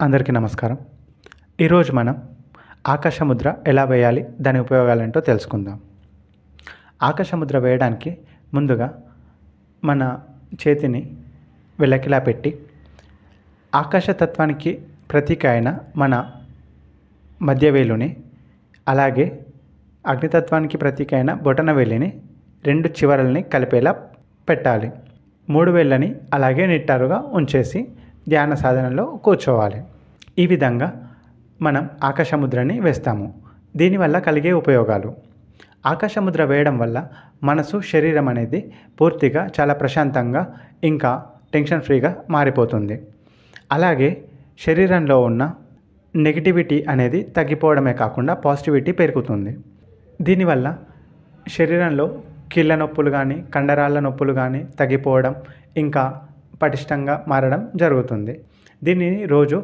అందరికీ నమస్కారం. ఈరోజు మనం ఆకాశముద్ర ఎలా వేయాలి, దాని ఉపయోగాలేంటో తెలుసుకుందాం. ఆకాశముద్ర వేయడానికి ముందుగా మన చేతిని వెల్లకిలా పెట్టి, ఆకాశతత్వానికి ప్రతీక అయిన మన మధ్యవేలుని, అలాగే అగ్నితత్వానికి ప్రతీక అయిన బొటనవేలిని 2 చివరల్ని కలిపేలా పెట్టాలి. 3 వేళ్ళని అలాగే నిటారుగా ఉంచేసి ధ్యాన సాధనలో కూర్చోవాలి. ఈ విధంగా మనం ఆకాశముద్రని వేస్తాము. దీనివల్ల కలిగే ఉపయోగాలు: ఆకాశముద్ర వేయడం వల్ల మనసు, శరీరం అనేది పూర్తిగా చాలా ప్రశాంతంగా, ఇంకా టెన్షన్ ఫ్రీగా మారిపోతుంది. అలాగే శరీరంలో ఉన్న నెగిటివిటీ అనేది తగ్గిపోవడమే కాకుండా పాజిటివిటీ పెరుగుతుంది. దీనివల్ల శరీరంలో కీళ్ళ నొప్పులు కానీ, కండరాల నొప్పులు కానీ తగ్గిపోవడం, ఇంకా పటిష్టంగా మారడం జరుగుతుంది. దీనిని రోజు